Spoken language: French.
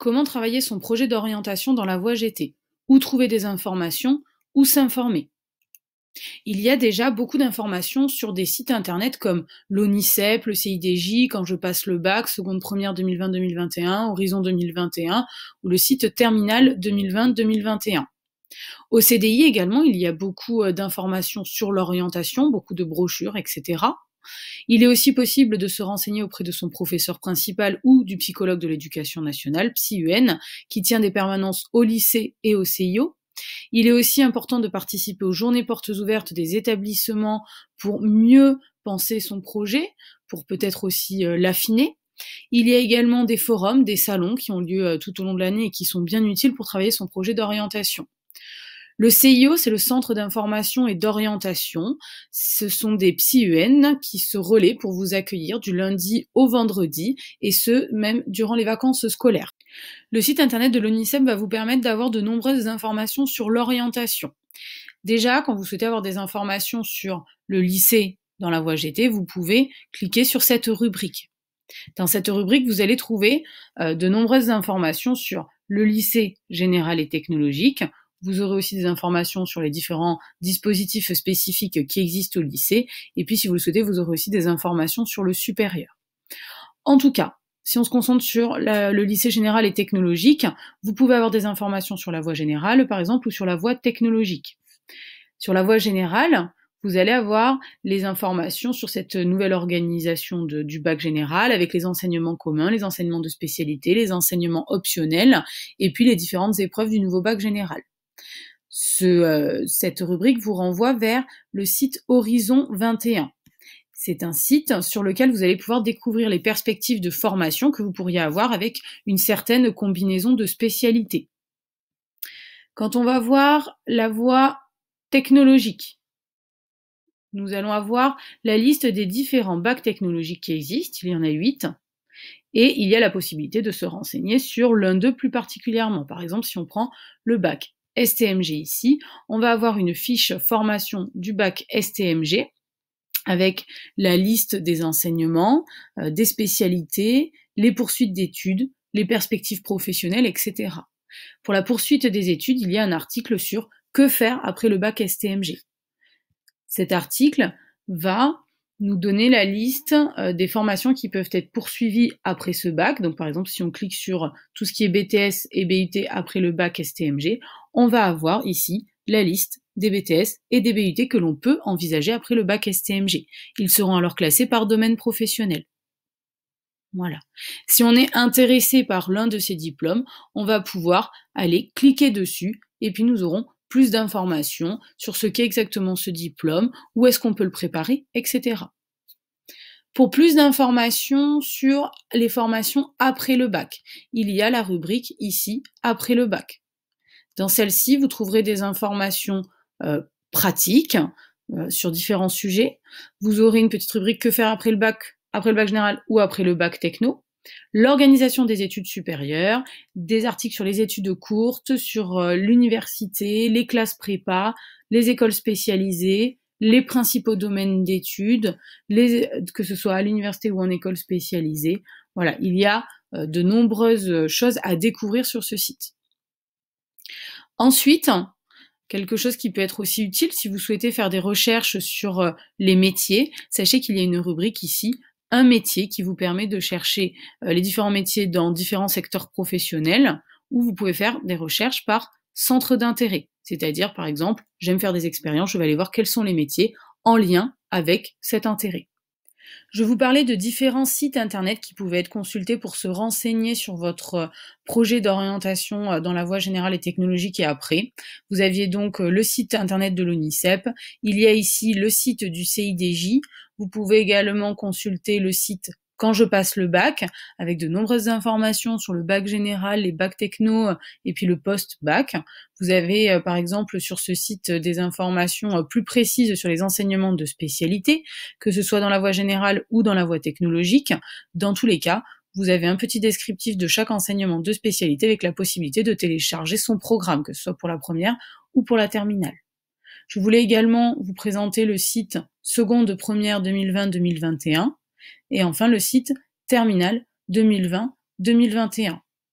Comment travailler son projet d'orientation dans la voie GT? Où trouver des informations? Où s'informer? Il y a déjà beaucoup d'informations sur des sites internet comme l'ONICEP, le CIDJ, Quand je passe le bac, seconde première 2020-2021, Horizon 2021 ou le site Terminal 2020-2021. Au CDI également, il y a beaucoup d'informations sur l'orientation, beaucoup de brochures, etc. Il est aussi possible de se renseigner auprès de son professeur principal ou du psychologue de l'éducation nationale, PsyUN, qui tient des permanences au lycée et au CIO. Il est aussi important de participer aux journées portes ouvertes des établissements pour mieux penser son projet, pour peut-être aussi l'affiner. Il y a également des forums, des salons qui ont lieu tout au long de l'année et qui sont bien utiles pour travailler son projet d'orientation. Le CIO, c'est le Centre d'information et d'orientation. Ce sont des PsyUN qui se relaient pour vous accueillir du lundi au vendredi, et ce, même durant les vacances scolaires. Le site internet de l'ONICEP va vous permettre d'avoir de nombreuses informations sur l'orientation. Déjà, quand vous souhaitez avoir des informations sur le lycée dans la voie GT, vous pouvez cliquer sur cette rubrique. Dans cette rubrique, vous allez trouver de nombreuses informations sur le lycée général et technologique. Vous aurez aussi des informations sur les différents dispositifs spécifiques qui existent au lycée. Et puis, si vous le souhaitez, vous aurez aussi des informations sur le supérieur. En tout cas, si on se concentre sur le lycée général et technologique, vous pouvez avoir des informations sur la voie générale, par exemple, ou sur la voie technologique. Sur la voie générale, vous allez avoir les informations sur cette nouvelle organisation du bac général, avec les enseignements communs, les enseignements de spécialité, les enseignements optionnels, et puis les différentes épreuves du nouveau bac général. Cette rubrique vous renvoie vers le site Horizon 21. C'est un site sur lequel vous allez pouvoir découvrir les perspectives de formation que vous pourriez avoir avec une certaine combinaison de spécialités. Quand on va voir la voie technologique, nous allons avoir la liste des différents bacs technologiques qui existent, il y en a 8, et il y a la possibilité de se renseigner sur l'un d'eux plus particulièrement. Par exemple, si on prend le bac STMG ici, on va avoir une fiche formation du bac STMG avec la liste des enseignements, des spécialités, les poursuites d'études, les perspectives professionnelles, etc. Pour la poursuite des études, il y a un article sur « Que faire après le bac STMG ». Cet article va nous donner la liste des formations qui peuvent être poursuivies après ce bac. Donc par exemple, si on clique sur tout ce qui est BTS et BUT après le bac STMG, on va avoir ici la liste des BTS et des BUT que l'on peut envisager après le bac STMG. Ils seront alors classés par domaine professionnel. Voilà. Si on est intéressé par l'un de ces diplômes, on va pouvoir aller cliquer dessus et puis nous aurons plus d'informations sur ce qu'est exactement ce diplôme, où est-ce qu'on peut le préparer, etc. Pour plus d'informations sur les formations après le bac, il y a la rubrique ici, après le bac. Dans celle-ci, vous trouverez des informations pratiques sur différents sujets. Vous aurez une petite rubrique que faire après le bac général ou après le bac techno. L'organisation des études supérieures, des articles sur les études courtes, sur l'université, les classes prépa, les écoles spécialisées, les principaux domaines d'études, que ce soit à l'université ou en école spécialisée. Voilà, il y a de nombreuses choses à découvrir sur ce site. Ensuite, quelque chose qui peut être aussi utile si vous souhaitez faire des recherches sur les métiers, sachez qu'il y a une rubrique ici, un métier, qui vous permet de chercher les différents métiers dans différents secteurs professionnels, où vous pouvez faire des recherches par centre d'intérêt. C'est-à-dire, par exemple, j'aime faire des expériences, je vais aller voir quels sont les métiers en lien avec cet intérêt. Je vous parlais de différents sites internet qui pouvaient être consultés pour se renseigner sur votre projet d'orientation dans la voie générale et technologique et après. Vous aviez donc le site internet de l'ONICEP, il y a ici le site du CIDJ, vous pouvez également consulter le site Quand je passe le bac, avec de nombreuses informations sur le bac général, les bacs techno et puis le post-bac. Vous avez par exemple sur ce site des informations plus précises sur les enseignements de spécialité, que ce soit dans la voie générale ou dans la voie technologique. Dans tous les cas, vous avez un petit descriptif de chaque enseignement de spécialité avec la possibilité de télécharger son programme, que ce soit pour la première ou pour la terminale. Je voulais également vous présenter le site seconde première 2020-2021 et enfin le site terminal 2020-2021.